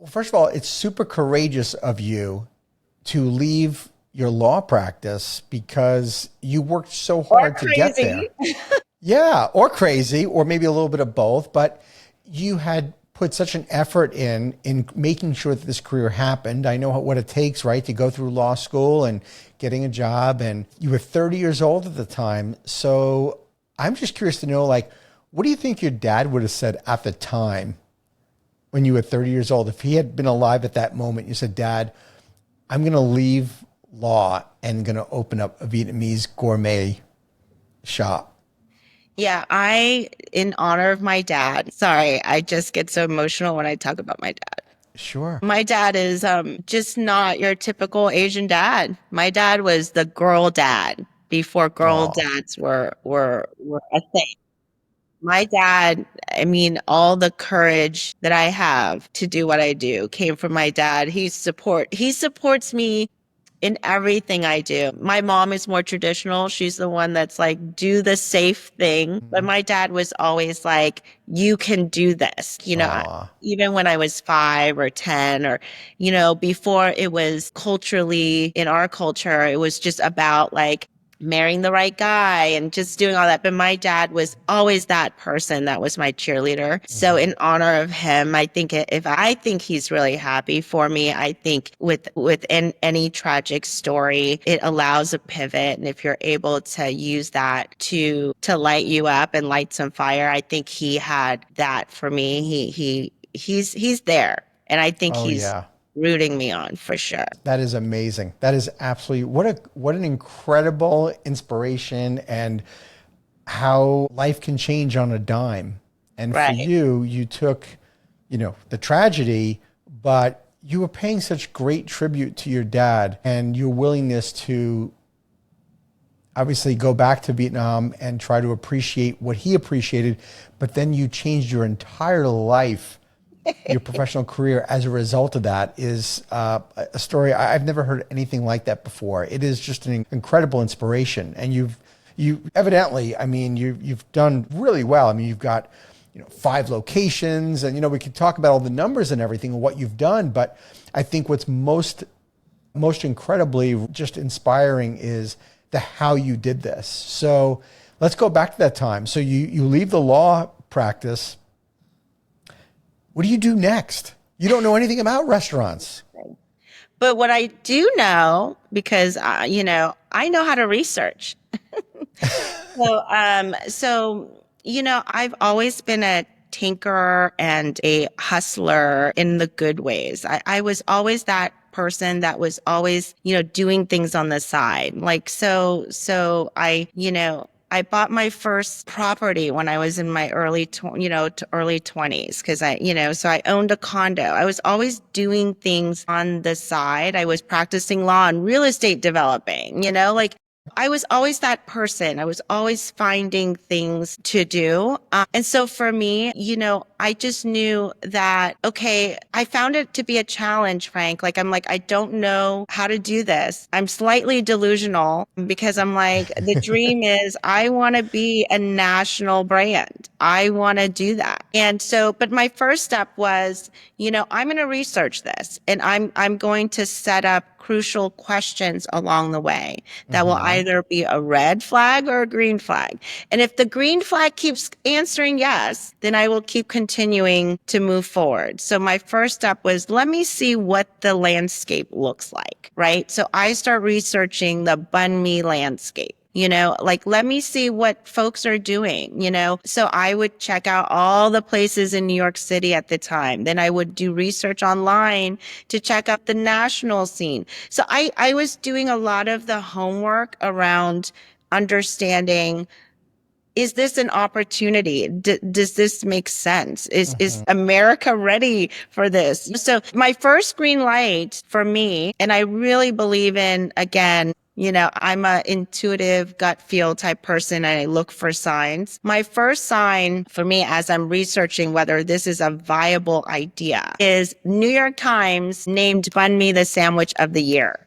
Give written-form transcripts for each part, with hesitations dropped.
First of all, it's super courageous of you to leave your law practice because you worked so Or hard to get crazy. there. Yeah, or crazy, or maybe a little bit of both, but you had put such an effort in making sure that this career happened. I know what it takes, right, to go through law school and getting a job, and you were 30 years old at the time. So I'm just curious to know, like, what do you think your dad would have said at the time when you were 30 years old? If he had been alive at that moment, you said, Dad, I'm going to leave law and going to open up a Vietnamese gourmet shop. Yeah, in honor of my dad, sorry, I just get so emotional when I talk about my dad. Sure. My dad is just not your typical Asian dad. My dad was the girl dad before girl Oh, dads were a thing. My dad, I mean, all the courage that I have to do what I do came from my dad. He supports me in everything I do. My mom is more traditional. She's the one that's like, do the safe thing. But my dad was always like, you can do this. oh, Even when I was 5 or 10, or, before it was culturally in our culture, it was just about like, marrying the right guy and just doing all that. But my dad was always that person that was my cheerleader. So in honor of him, I think if I think he's really happy for me, I think within any tragic story, it allows a pivot. And if you're able to use that to light you up and light some fire, I think he had that for me. He's there. And I think oh he's yeah. rooting me on for sure. That is amazing. That is absolutely what an incredible inspiration and how life can change on a dime. And for Right. you, you took, the tragedy, but you were paying such great tribute to your dad and your willingness to obviously go back to Vietnam and try to appreciate what he appreciated, but then you changed your entire life, your professional career as a result of that is a story I've never heard anything like that before. It is just an incredible inspiration, and you evidently, I mean, you've done really well. I mean, you've got 5 locations, and we could talk about all the numbers and everything and what you've done, but I think what's most incredibly just inspiring is the how you did this. So let's go back to that time. So you leave the law practice. What do you do next? You don't know anything about restaurants. But what I do know, because I know how to research. I've always been a tinkerer and a hustler in the good ways. I was always that person that was always, doing things on the side. Like, I bought my first property when I was in my early 20s because so I owned a condo. I was always doing things on the side. I was practicing law and real estate developing, like I was always that person. I was always finding things to do. And so for me, I just knew that, okay, I found it to be a challenge, Frank. Like, I'm like, I don't know how to do this. I'm slightly delusional because I'm like, the dream is I want to be a national brand. I want to do that. And so, but my first step was, I'm going to research this and I'm going to set up crucial questions along the way that will Mm-hmm. either be a red flag or a green flag. And if the green flag keeps answering yes, then I will keep continuing to move forward. So my first step was, let me see what the landscape looks like, right? So I start researching the Bun Mee landscape. Like, let me see what folks are doing, So I would check out all the places in New York City at the time. Then I would do research online to check out the national scene. So I was doing a lot of the homework around understanding, is this an opportunity? Does this make sense? Is Mm-hmm. America ready for this? So my first green light for me, and I really believe in, again, I'm a intuitive gut feel type person and I look for signs. My first sign for me as I'm researching whether this is a viable idea is New York Times named Bun Mee the sandwich of the year.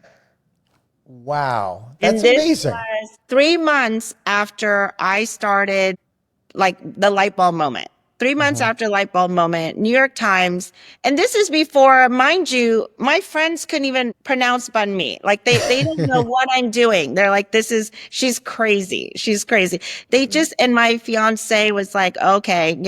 Wow, And that's this amazing. was 3 months after I started, like, the light bulb moment. 3 months after light bulb moment, New York Times, and this is before, mind you, my friends couldn't even pronounce bun mee. Like they don't know what I'm doing. They're like, she's crazy. She's crazy. They just, and my fiance was like, okay,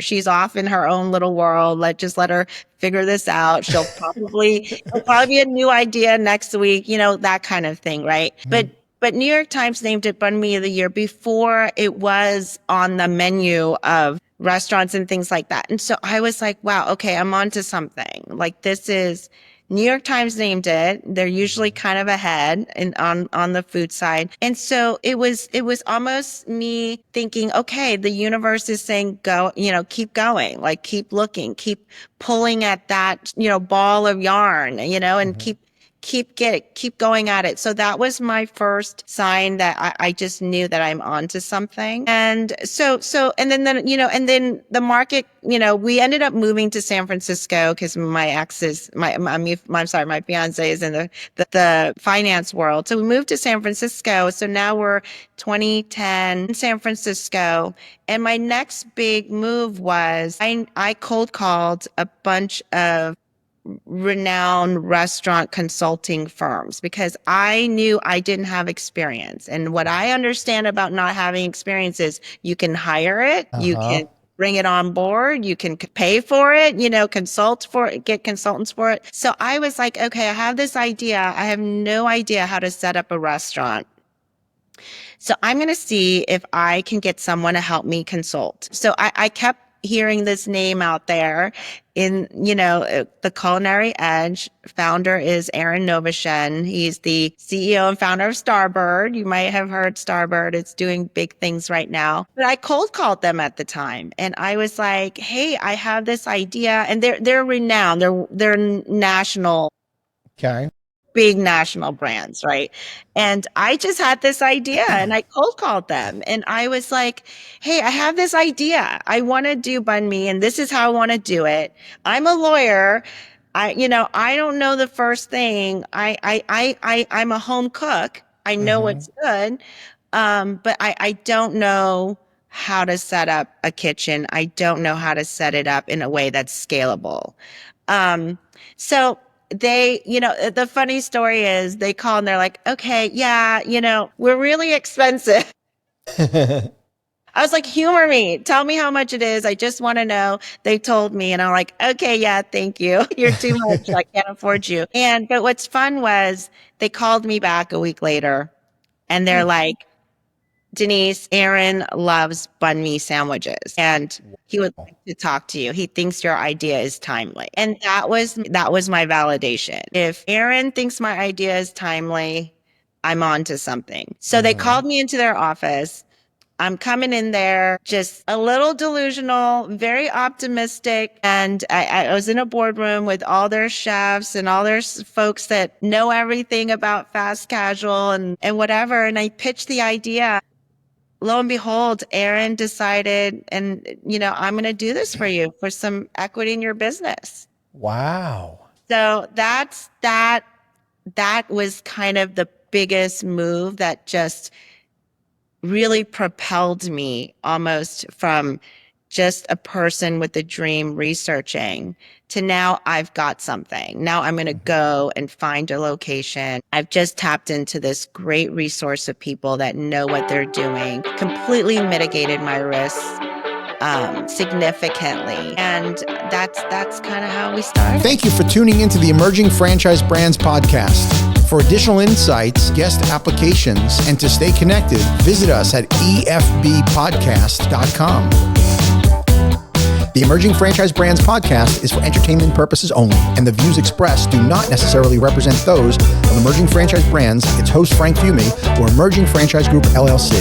she's off in her own little world. Just let her figure this out. It'll probably be a new idea next week, that kind of thing. Right. But New York Times named it Bun Mee of the Year before it was on the menu of restaurants and things like that. And so I was like, wow, okay, I'm onto something. Like New York Times named it. They're usually kind of ahead on the food side. And so it was almost me thinking, okay, the universe is saying go, keep going, like keep looking, keep pulling at that, ball of yarn, and keep going at it. So that was my first sign that I just knew that I'm onto something. And and then the market, we ended up moving to San Francisco because my fiance is in the finance world. So we moved to San Francisco. So now we're 2010 in San Francisco. And my next big move was I cold called a bunch of renowned restaurant consulting firms because I knew I didn't have experience. And what I understand about not having experience is you can hire it, you can bring it on board, you can pay for it, consult for it, get consultants for it. So I was like, okay, I have this idea. I have no idea how to set up a restaurant. So I'm going to see if I can get someone to help me consult. So I kept hearing this name out there in, the Culinary Edge. Founder is Aaron Novoshen. He's the CEO and founder of Starbird. You might have heard Starbird. It's doing big things right now. But I cold called them at the time. And I was like, hey, I have this idea. And they're renowned. They're national. Okay. Big national brands, right? And I just had this idea and I cold called them and I was like, hey, I have this idea. I want to do bun mee and this is how I want to do it. I'm a lawyer. I don't know the first thing. I'm a home cook. I know what's good. But I don't know how to set up a kitchen. I don't know how to set it up in a way that's scalable. So they, the funny story is they call and they're like, okay, yeah, we're really expensive. I was like, humor me. Tell me how much it is. I just want to know. They told me and I'm like, okay, yeah, thank you. You're too much. I can't afford you. But what's fun was they called me back a week later and they're like, Denise, Aaron loves bun mee sandwiches and he would like to talk to you. He thinks your idea is timely. And that was my validation. If Aaron thinks my idea is timely, I'm on to something. So they called me into their office. I'm coming in there just a little delusional, very optimistic. And I was in a boardroom with all their chefs and all their folks that know everything about fast casual and whatever. And I pitched the idea. Lo and behold, Aaron decided, and I'm going to do this for you for some equity in your business. Wow. So that was kind of the biggest move that just really propelled me almost from just a person with a dream researching to now I've got something. Now I'm going to go and find a location. I've just tapped into this great resource of people that know what they're doing, completely mitigated my risks significantly. And that's kind of how we started. Thank you for tuning into the Emerging Franchise Brands podcast. For additional insights, guest applications, and to stay connected, visit us at efbpodcast.com. The Emerging Franchise Brands podcast is for entertainment purposes only, and the views expressed do not necessarily represent those of Emerging Franchise Brands, its host Frank Fumey, or Emerging Franchise Group LLC.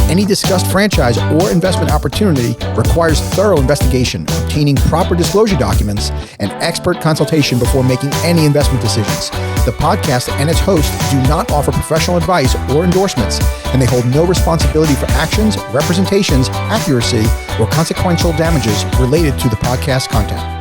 Any discussed franchise or investment opportunity requires thorough investigation, obtaining proper disclosure documents, and expert consultation before making any investment decisions. The podcast and its host do not offer professional advice or endorsements, and they hold no responsibility for actions, representations, accuracy, or consequential damages related to the podcast content.